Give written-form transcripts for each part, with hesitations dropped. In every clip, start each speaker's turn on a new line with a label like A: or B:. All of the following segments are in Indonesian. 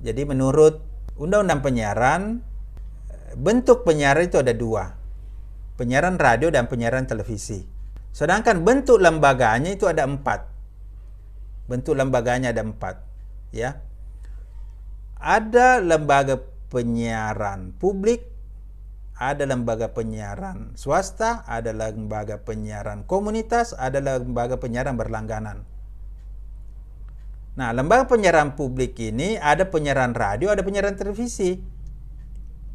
A: Jadi menurut Undang-Undang Penyiaran, bentuk penyiaran itu ada dua. Penyiaran radio dan penyiaran televisi. Sedangkan bentuk lembaganya itu ada 4. Bentuk lembaganya ada 4. Ya. Ada lembaga penyiaran publik, ada lembaga penyiaran swasta, ada lembaga penyiaran komunitas, ada lembaga penyiaran berlangganan. Nah, lembaga penyiaran publik ini ada penyiaran radio, ada penyiaran televisi.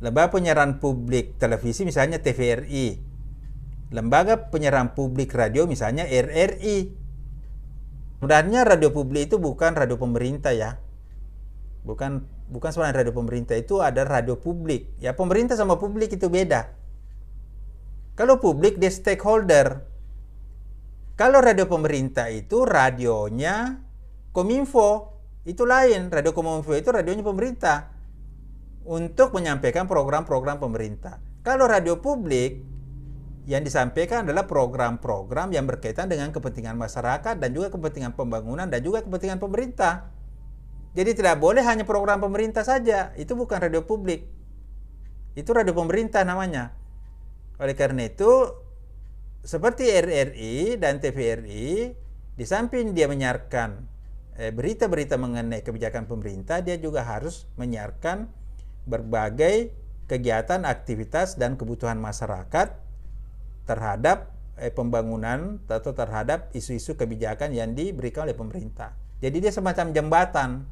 A: Lembaga penyiaran publik televisi misalnya TVRI. Lembaga penyiaran publik radio misalnya RRI. Sebenarnya radio publik itu bukan radio pemerintah ya. Bukan sebenarnya radio pemerintah, itu ada radio publik. Ya, pemerintah sama publik itu beda. Kalau publik dia stakeholder. Kalau radio pemerintah itu radionya Kominfo, itu lain. Radio Kominfo itu radionya pemerintah untuk menyampaikan program-program pemerintah. Kalau radio publik yang disampaikan adalah program-program yang berkaitan dengan kepentingan masyarakat dan juga kepentingan pembangunan dan juga kepentingan pemerintah. Jadi tidak boleh hanya program pemerintah saja. Itu bukan radio publik. Itu radio pemerintah namanya. Oleh karena itu, seperti RRI dan TVRI, di samping dia menyiarkan berita-berita mengenai kebijakan pemerintah, dia juga harus menyiarkan berbagai kegiatan, aktivitas, dan kebutuhan masyarakat terhadap pembangunan atau terhadap isu-isu kebijakan yang diberikan oleh pemerintah. Jadi dia semacam jembatan,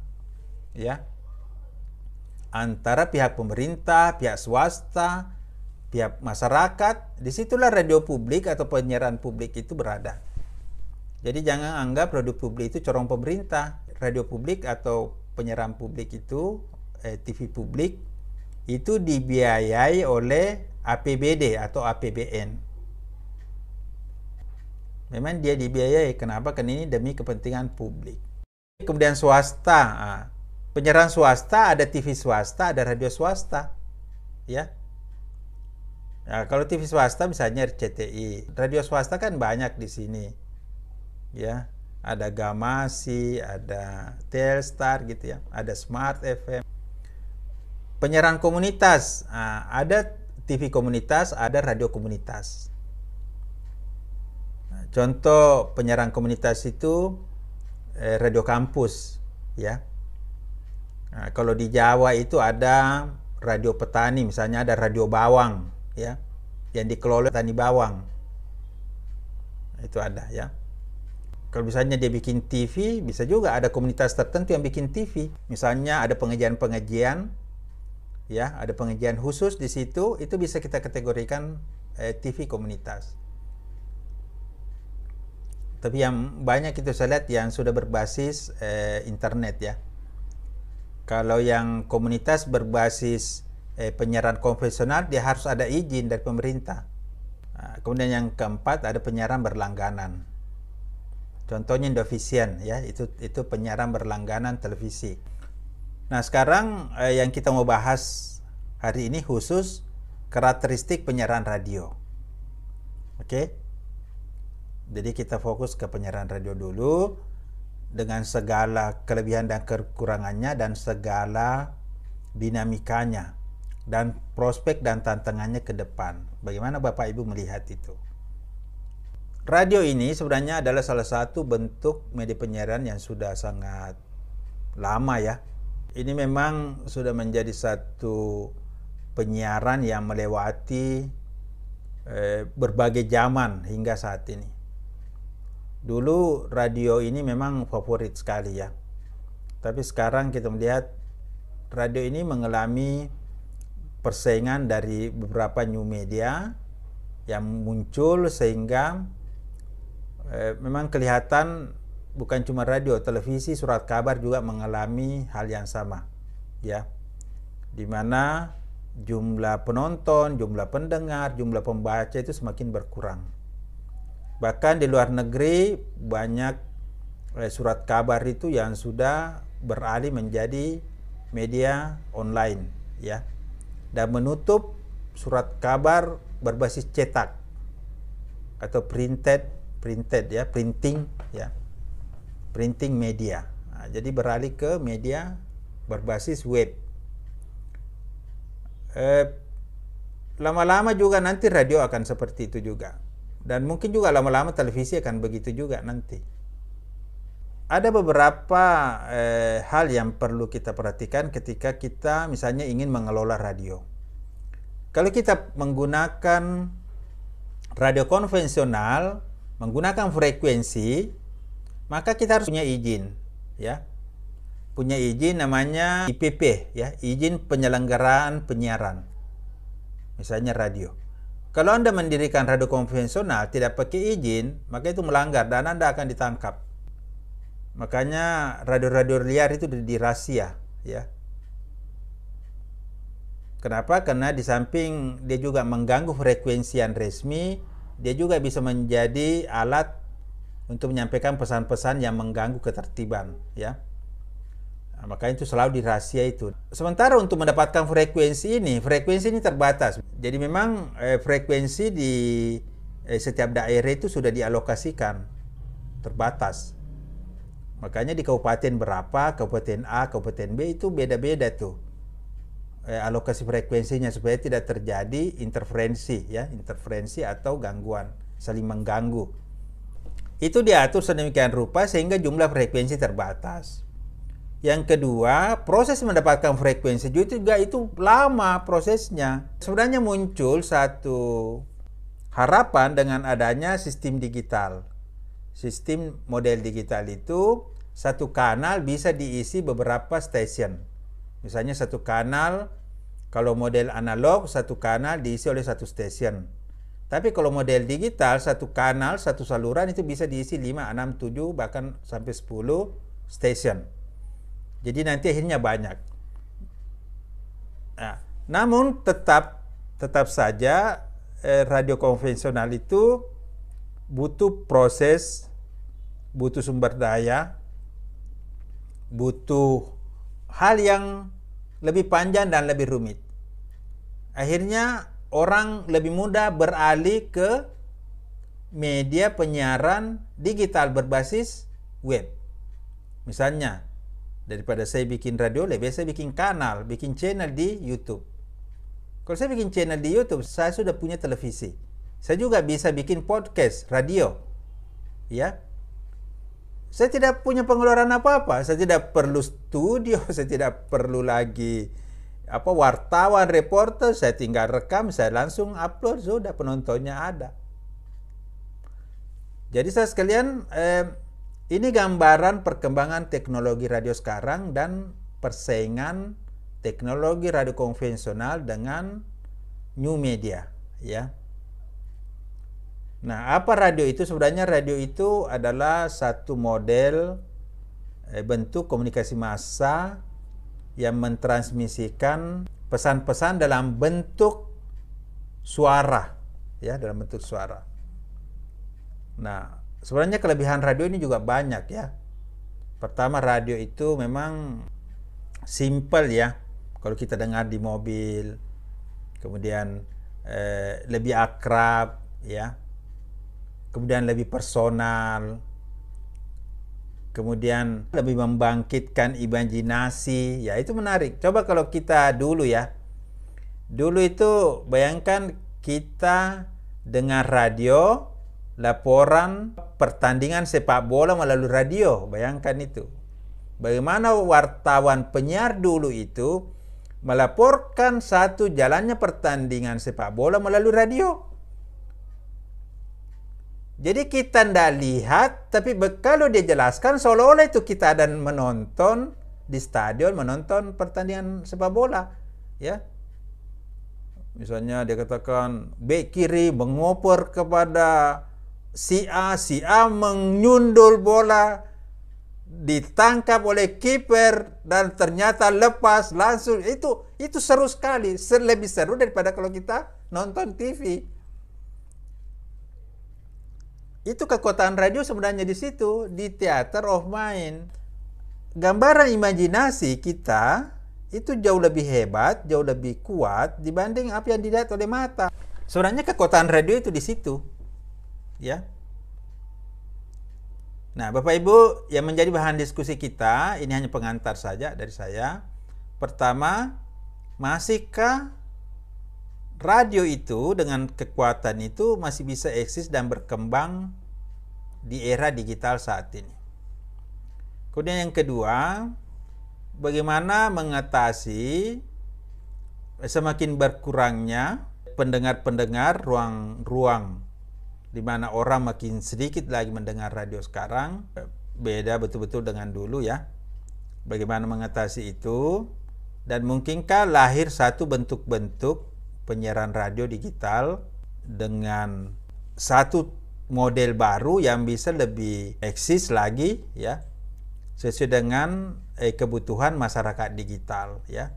A: ya, antara pihak pemerintah, pihak swasta, pihak masyarakat. Disitulah radio publik atau penyiaran publik itu berada. Jadi jangan anggap radio publik itu corong pemerintah. Radio publik atau penyiaran publik itu, TV publik, itu dibiayai oleh APBD atau APBN. Memang dia dibiayai. Kenapa? Karena ini demi kepentingan publik. Kemudian swasta. Penyiaran swasta, ada TV swasta, ada radio swasta. Ya. Nah, kalau TV swasta misalnya RCTI. Radio swasta kan banyak di sini. Ya, ada Gamasi, ada Telstar gitu ya, ada Smart FM. Penyiaran komunitas, ada TV komunitas, ada radio komunitas. Contoh penyiaran komunitas itu radio kampus, ya. Nah, kalau di Jawa itu ada radio petani, misalnya ada radio bawang, ya, yang dikelola petani bawang. Itu ada, ya. Kalau misalnya dia bikin TV, bisa juga ada komunitas tertentu yang bikin TV. Misalnya ada pengajian-pengajian, ya, ada pengajian khusus di situ, itu bisa kita kategorikan TV komunitas. Tapi yang banyak itu saya lihat yang sudah berbasis internet ya. Kalau yang komunitas berbasis penyiaran konvensional, dia harus ada izin dari pemerintah. Nah, kemudian yang keempat ada penyiaran berlangganan. Contohnya Indovisian ya, itu penyiaran berlangganan televisi. Nah, sekarang yang kita mau bahas hari ini khusus karakteristik penyiaran radio. Oke. Jadi kita fokus ke penyiaran radio dulu dengan segala kelebihan dan kekurangannya dan segala dinamikanya dan prospek dan tantangannya ke depan. Bagaimana Bapak Ibu melihat itu? Radio ini sebenarnya adalah salah satu bentuk media penyiaran yang sudah sangat lama ya. Ini memang sudah menjadi satu penyiaran yang melewati berbagai zaman hingga saat ini. Dulu radio ini memang favorit sekali ya. Tapi sekarang kita melihat radio ini mengalami persaingan dari beberapa new media yang muncul sehingga memang kelihatan bukan cuma radio, televisi, surat kabar juga mengalami hal yang sama, ya. Di mana jumlah penonton, jumlah pendengar, jumlah pembaca itu semakin berkurang. Bahkan di luar negeri banyak surat kabar itu yang sudah beralih menjadi media online, ya. Dan menutup surat kabar berbasis cetak atau printing media. Nah, jadi beralih ke media berbasis web. Lama-lama juga nanti radio akan seperti itu juga. Dan mungkin juga lama-lama televisi akan begitu juga nanti. Ada beberapa hal yang perlu kita perhatikan ketika kita misalnya ingin mengelola radio. Kalau kita menggunakan radio konvensional, menggunakan frekuensi, maka kita harus punya izin, ya. Punya izin namanya IPP, ya, izin penyelenggaraan penyiaran. Misalnya radio. Kalau Anda mendirikan radio konvensional tidak pakai izin, maka itu melanggar dan Anda akan ditangkap. Makanya radio-radio liar itu dirahasia, ya. Kenapa? Karena di samping dia juga mengganggu frekuensi yang resmi, dia juga bisa menjadi alat untuk menyampaikan pesan-pesan yang mengganggu ketertiban, ya. Nah, makanya itu selalu dirahasia itu. Sementara untuk mendapatkan frekuensi ini terbatas. Jadi memang frekuensi di setiap daerah itu sudah dialokasikan, terbatas. Makanya di kabupaten berapa, kabupaten A, kabupaten B itu beda-beda tuh alokasi frekuensinya supaya tidak terjadi interferensi, ya, interferensi atau gangguan, saling mengganggu. Itu diatur sedemikian rupa sehingga jumlah frekuensi terbatas. Yang kedua, proses mendapatkan frekuensi juga itu lama prosesnya. Sebenarnya muncul satu harapan dengan adanya sistem digital. Sistem model digital itu satu kanal bisa diisi beberapa stasiun. Misalnya satu kanal, kalau model analog, satu kanal diisi oleh satu stasiun. Tapi kalau model digital, satu kanal, satu saluran itu bisa diisi 5, 6, 7, bahkan sampai 10 stasiun. Jadi nanti akhirnya banyak. Nah, namun tetap saja radio konvensional itu butuh proses, butuh sumber daya, butuh hal yang lebih panjang dan lebih rumit. Akhirnya orang lebih mudah beralih ke media penyiaran digital berbasis web. Misalnya, daripada saya bikin radio, lebih saya bikin kanal, bikin channel di YouTube. Kalau saya bikin channel di YouTube, saya sudah punya televisi. Saya juga bisa bikin podcast, radio. Ya. Saya tidak punya pengeluaran apa-apa. Saya tidak perlu studio, saya tidak perlu lagi wartawan, reporter. Saya tinggal rekam, saya langsung upload, sudah penontonnya ada. Jadi saya sekalian, ini gambaran perkembangan teknologi radio sekarang dan persaingan teknologi radio konvensional dengan new media, ya. Nah, apa radio itu? Sebenarnya radio itu adalah satu model bentuk komunikasi massa yang mentransmisikan pesan-pesan dalam bentuk suara, ya, dalam bentuk suara. Nah, sebenarnya kelebihan radio ini juga banyak, ya. Pertama, radio itu memang simple, ya. Kalau kita dengar di mobil, kemudian lebih akrab, ya. Kemudian lebih personal, kemudian lebih membangkitkan imajinasi, ya, itu menarik. Coba kalau kita dulu, ya, dulu itu bayangkan kita dengar radio, laporan pertandingan sepak bola melalui radio, bayangkan itu. Bagaimana wartawan penyiar dulu itu melaporkan satu jalannya pertandingan sepak bola melalui radio. Jadi kita tidak lihat, tapi kalau dia jelaskan seolah-olah itu kita ada menonton di stadion, menonton pertandingan sepak bola, ya. Misalnya dia katakan bek kiri mengoper kepada si A menyundul bola, ditangkap oleh kiper dan ternyata lepas langsung. Itu seru sekali, lebih seru daripada kalau kita nonton TV. Itu kekuatan radio sebenarnya di situ, di theater of mind. Gambaran imajinasi kita itu jauh lebih hebat, jauh lebih kuat dibanding apa yang dilihat oleh mata. Sebenarnya kekuatan radio itu di situ, ya. Nah, Bapak Ibu, yang menjadi bahan diskusi kita, ini hanya pengantar saja dari saya. Pertama, masihkah radio itu dengan kekuatan itu masih bisa eksis dan berkembang di era digital saat ini? Kemudian yang kedua, bagaimana mengatasi semakin berkurangnya pendengar-pendengar ruang-ruang di mana orang makin sedikit lagi mendengar radio sekarang. Beda betul-betul dengan dulu ya. Bagaimana mengatasi itu, dan mungkinkah lahir satu bentuk-bentuk penyiaran radio digital dengan satu model baru yang bisa lebih eksis lagi ya, sesuai dengan kebutuhan masyarakat digital ya.